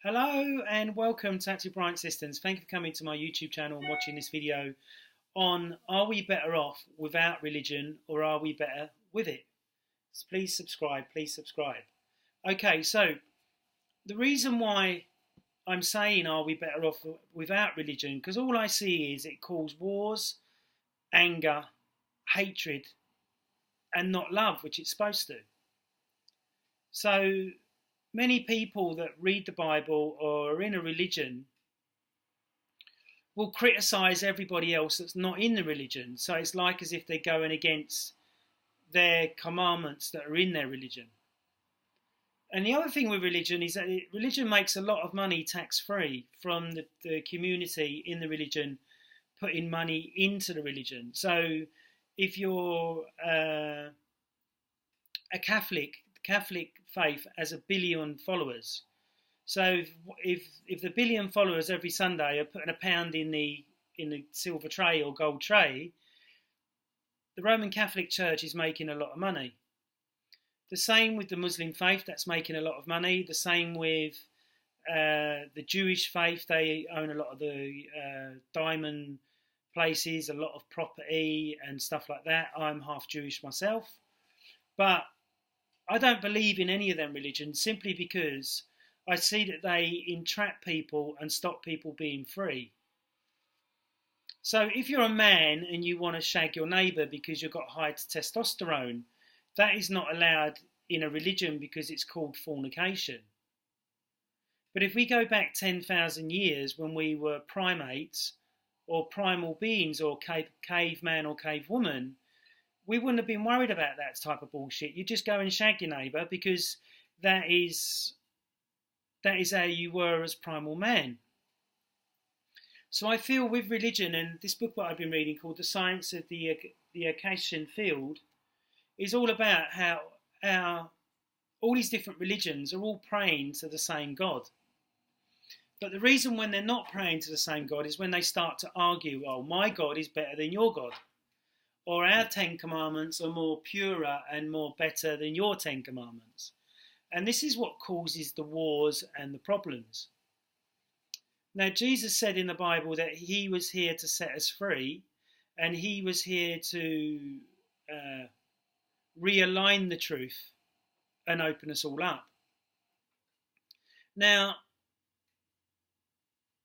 Hello and welcome to Bryant Systems. Thank you for coming to my YouTube channel and watching this video on are we better off without religion or are we better with it? So please subscribe, please subscribe. Okay, so the reason why I'm saying are we better off without religion, because all I see is it causes wars, anger, hatred and not love, which it's supposed to. So many people that read the Bible or are in a religion will criticise everybody else that's not in the religion. So it's like as if they're going against their commandments that are in their religion. And the other thing with religion is that religion makes a lot of money tax-free from the community in the religion putting money into the religion. So if you're a Catholic faith has 1 billion followers. So if the billion followers every Sunday are putting £1 in the silver tray or gold tray, the Roman Catholic Church is making a lot of money. The same with the Muslim faith, that's making a lot of money. The same with the Jewish faith, they own a lot of the diamond places, a lot of property and stuff like that. I'm half Jewish myself, but I don't believe in any of them religions simply because I see that they entrap people and stop people being free. So if you're a man and you want to shag your neighbour because you've got high testosterone, that is not allowed in a religion because it's called fornication. But if we go back 10,000 years when we were primates or primal beings or caveman or cavewoman, we wouldn't have been worried about that type of bullshit. You just go and shag your neighbour because that is how you were as primal man. So I feel with religion, and this book that I've been reading called The Science of the Acacian Field is all about how all these different religions are all praying to the same God. But the reason when they're not praying to the same God is when they start to argue, oh, my God is better than your God. Or our 10 commandments are more purer and more better than your 10 commandments. And this is what causes the wars and the problems. Now, Jesus said in the Bible that he was here to set us free, and he was here to realign the truth and open us all up. Now,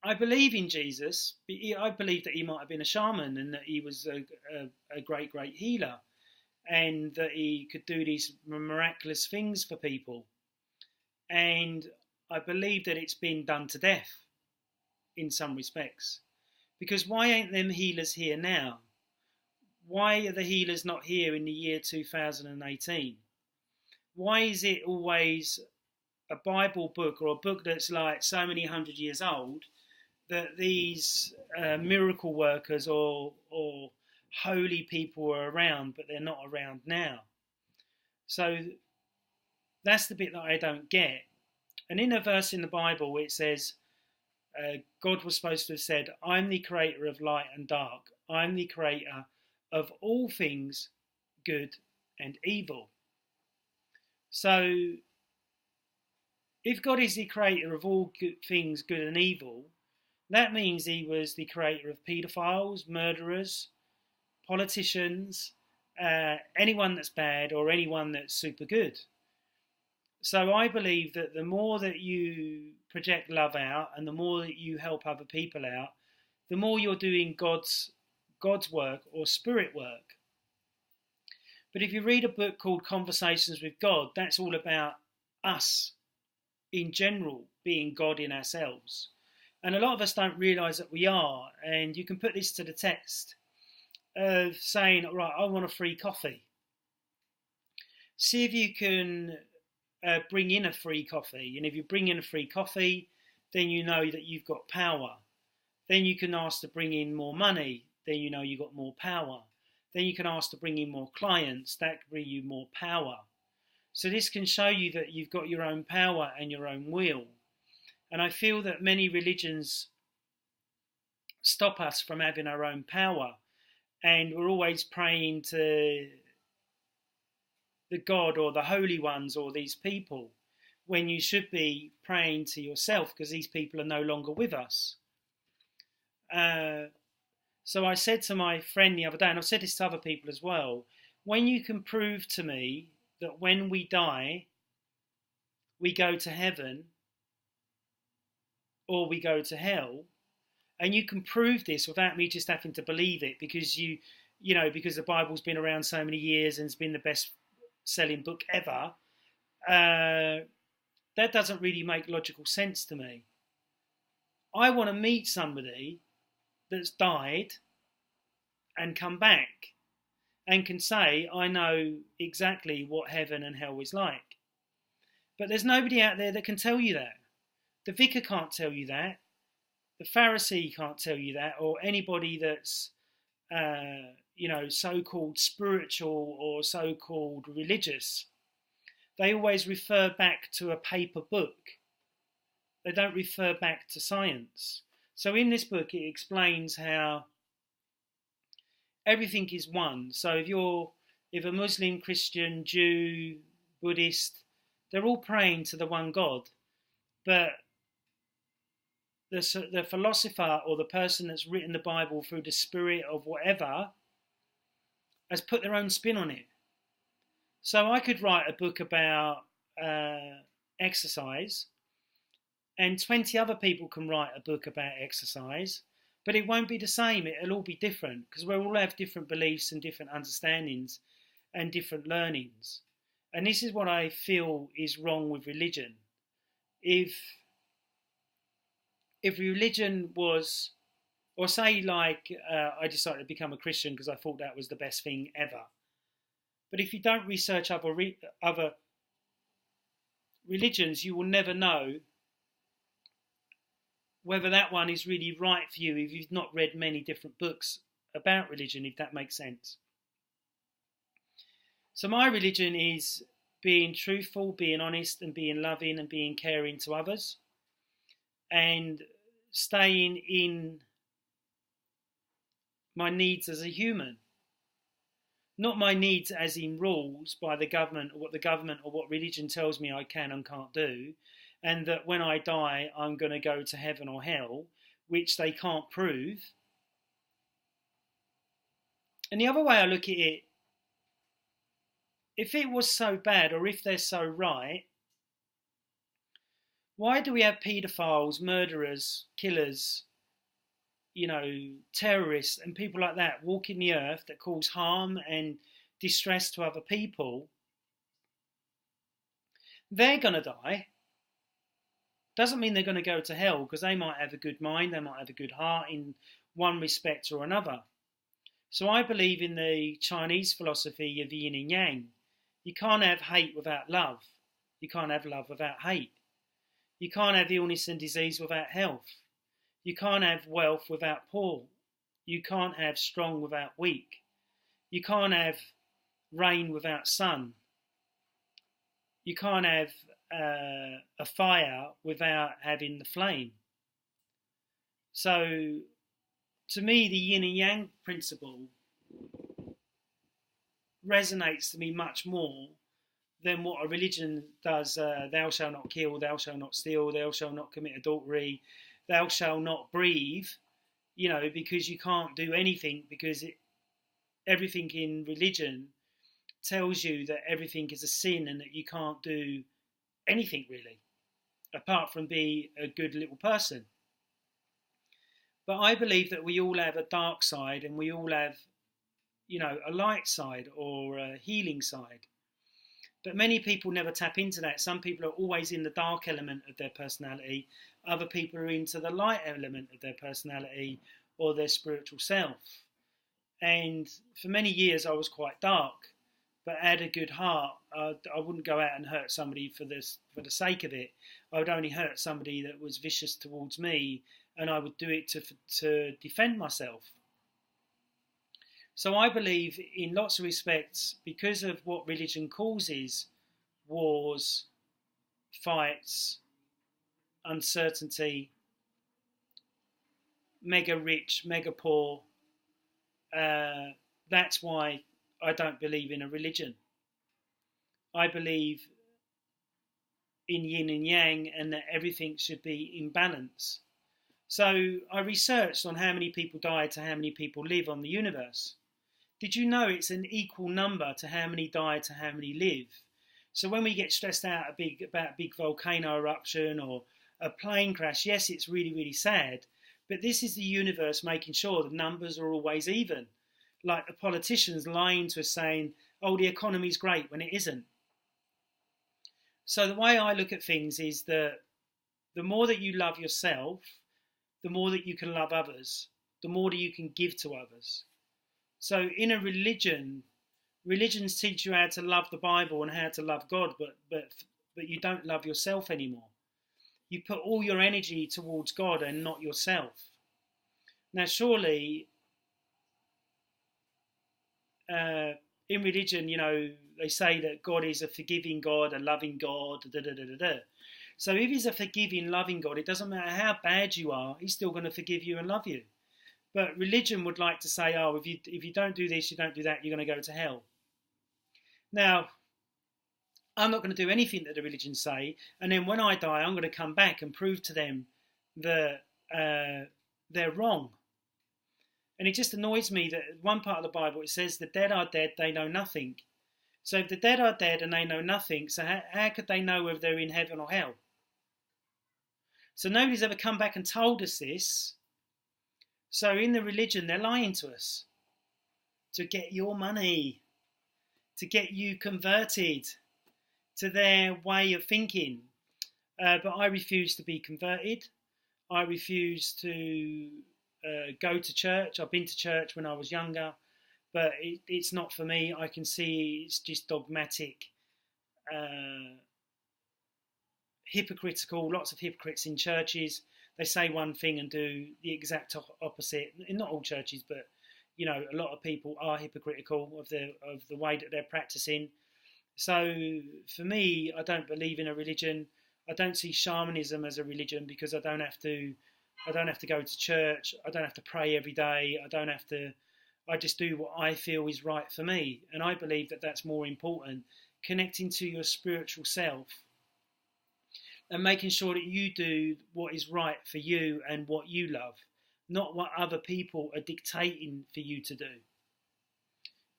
I believe in Jesus. I believe that he might have been a shaman and that he was a great, great healer and that he could do these miraculous things for people. And I believe that it's been done to death in some respects. Because why ain't them healers here now? Why are the healers not here in the year 2018? Why is it always a Bible book or a book that's like so many 100 years old that these miracle workers or holy people are around, but they're not around now? So that's the bit that I don't get. And in a verse in the Bible, it says, God was supposed to have said, I'm the creator of light and dark. I'm the creator of all things good and evil. So if God is the creator of all things good and evil, that means he was the creator of paedophiles, murderers, politicians, anyone that's bad or anyone that's super good. So I believe that the more that you project love out and the more that you help other people out, the more you're doing God's work or spirit work. But if you read a book called Conversations with God, that's all about us in general being God in ourselves. And a lot of us don't realise that we are. And you can put this to the test of saying, right, I want a free coffee. See if you can bring in a free coffee. And if you bring in a free coffee, then you know that you've got power. Then you can ask to bring in more money. Then you know you've got more power. Then you can ask to bring in more clients. That can bring you more power. So this can show you that you've got your own power and your own will. And I feel that many religions stop us from having our own power. And we're always praying to the God or the holy ones or these people, when you should be praying to yourself, because these people are no longer with us. So I said to my friend the other day, and I've said this to other people as well, when you can prove to me that when we die, we go to heaven or we go to hell, and you can prove this without me just having to believe it because because the Bible's been around so many years and it's been the best selling book ever, that doesn't really make logical sense to me. I want to meet somebody that's died and come back and can say, I know exactly what heaven and hell is like. But there's nobody out there that can tell you that. The vicar can't tell you that. The Pharisee can't tell you that, or anybody that's, so-called spiritual or so-called religious. They always refer back to a paper book. They don't refer back to science. So in this book, it explains how everything is one. So if a Muslim, Christian, Jew, Buddhist, they're all praying to the one God. But the philosopher or the person that's written the Bible through the spirit of whatever has put their own spin on it. So I could write a book about exercise, and 20 other people can write a book about exercise, but it won't be the same. It'll all be different because we all have different beliefs and different understandings and different learnings. And this is what I feel is wrong with religion. If religion was, or say like I decided to become a Christian because I thought that was the best thing ever. But if you don't research other religions, you will never know whether that one is really right for you if you've not read many different books about religion, if that makes sense. So my religion is being truthful, being honest, and being loving and being caring to others, and staying in my needs as a human. Not my needs as in rules by the government or what religion tells me I can and can't do, and that when I die I'm going to go to heaven or hell, which they can't prove. And the other way I look at it, if it was so bad or if they're so right, why do we have paedophiles, murderers, killers, terrorists and people like that walking the earth that cause harm and distress to other people? They're going to die. Doesn't mean they're going to go to hell, because they might have a good mind, they might have a good heart in one respect or another. So I believe in the Chinese philosophy of yin and yang. You can't have hate without love. You can't have love without hate. You can't have illness and disease without health. You can't have wealth without poor. You can't have strong without weak. You can't have rain without sun. You can't have a fire without having the flame. So, to me, the yin and yang principle resonates to me much more than what a religion does. Thou shalt not kill, thou shalt not steal, thou shalt not commit adultery, thou shalt not breathe, because you can't do anything, because everything in religion tells you that everything is a sin and that you can't do anything really, apart from be a good little person. But I believe that we all have a dark side and we all have, a light side or a healing side. But many people never tap into that. Some people are always in the dark element of their personality. Other people are into the light element of their personality or their spiritual self. And for many years I was quite dark, but I had a good heart. I wouldn't go out and hurt somebody for the sake of it. I would only hurt somebody that was vicious towards me, and I would do it to defend myself. So I believe in lots of respects, because of what religion causes, wars, fights, uncertainty, mega rich, mega poor, that's why I don't believe in a religion. I believe in yin and yang, and that everything should be in balance. So I researched on how many people die to how many people live on the universe. Did you know it's an equal number to how many die to how many live? So when we get stressed out about a big volcano eruption or a plane crash, yes, it's really, really sad. But this is the universe making sure the numbers are always even. Like the politicians lying to us saying, oh, the economy's great when it isn't. So the way I look at things is that the more that you love yourself, the more that you can love others, the more that you can give to others. So in a religion, religions teach you how to love the Bible and how to love God, but you don't love yourself anymore. You put all your energy towards God and not yourself. Now, surely, in religion, they say that God is a forgiving God, a loving God, da da da da da. So if he's a forgiving, loving God, it doesn't matter how bad you are, he's still going to forgive you and love you. But religion would like to say, oh, if you don't do this, you don't do that, you're going to go to hell. Now, I'm not going to do anything that the religions say, and then when I die, I'm going to come back and prove to them that they're wrong. And it just annoys me that one part of the Bible, it says the dead are dead, they know nothing. So if the dead are dead and they know nothing, so how could they know whether they're in heaven or hell? So nobody's ever come back and told us this. So in the religion, they're lying to us to get your money, to get you converted to their way of thinking. But I refuse to be converted. I refuse to go to church. I've been to church when I was younger, but it's not for me. I can see it's just dogmatic, hypocritical, lots of hypocrites in churches. They say one thing and do the exact opposite. In not all churches, but a lot of people are hypocritical of the way that they're practicing. So for me, I don't believe in a religion. I don't see shamanism as a religion because I don't have to go to church. I don't have to pray every day. I just do what I feel is right for me. And I believe that that's more important, connecting to your spiritual self and making sure that you do what is right for you and what you love, not what other people are dictating for you to do.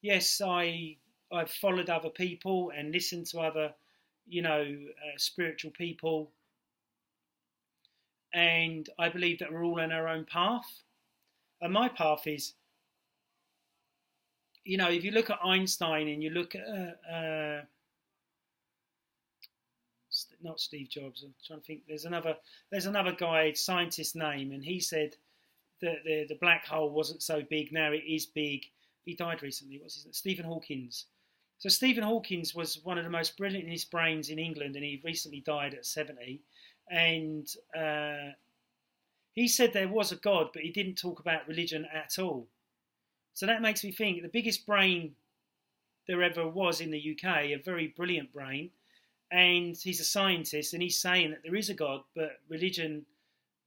Yes, I've followed other people and listened to other, spiritual people. And I believe that we're all on our own path. And my path is, if you look at Einstein and you look at, not Steve Jobs, I'm trying to think, there's another guy, scientist name, and he said that the black hole wasn't so big, now it is big. He died recently, what's his name? Stephen Hawking. So Stephen Hawking was one of the most brilliantest brains in England, and he recently died at 70. And he said there was a God, but he didn't talk about religion at all. So that makes me think the biggest brain there ever was in the UK, a very brilliant brain, and he's a scientist, and he's saying that there is a God, but religion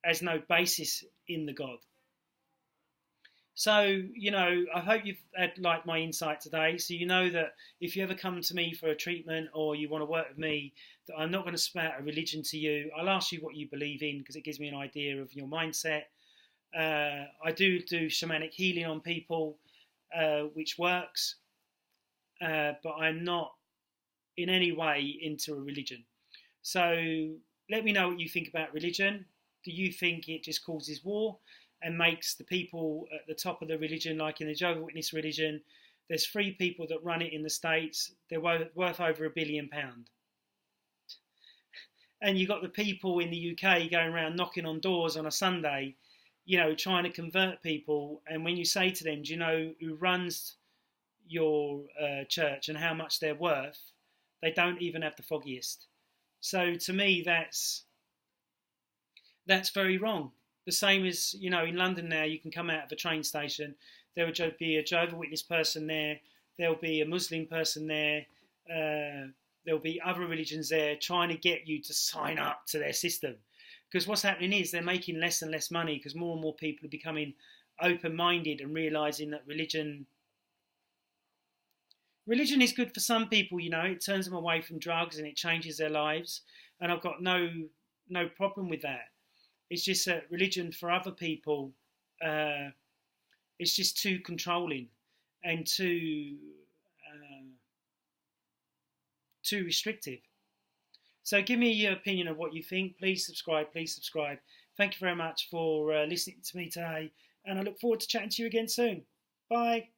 has no basis in the God. So, I hope you've had my insight today. So you know that if you ever come to me for a treatment or you want to work with me, that I'm not going to spout a religion to you. I'll ask you what you believe in because it gives me an idea of your mindset. I do shamanic healing on people, which works, but I'm not in any way into a religion. So let me know what you think about religion. Do you think it just causes war and makes the people at the top of the religion, like in the Jehovah's Witness religion, there's 3 people that run it in the States, they're worth over £1 billion. And you've got the people in the UK going around knocking on doors on a Sunday, trying to convert people. And when you say to them, do you know who runs your church and how much they're worth, they don't even have the foggiest. So to me, that's very wrong. The same as, in London now, you can come out of a train station, there will be a Jehovah's Witness person there, there'll be a Muslim person there, there'll be other religions there trying to get you to sign up to their system. Because what's happening is they're making less and less money because more and more people are becoming open-minded and realising that religion is good for some people, it turns them away from drugs and it changes their lives. and I've got no problem with that. It's just that religion for other people, it's just too controlling and too restrictive. So give me your opinion of what you think. Please subscribe. Please subscribe. Thank you very much for listening to me today, and I look forward to chatting to you again soon. Bye.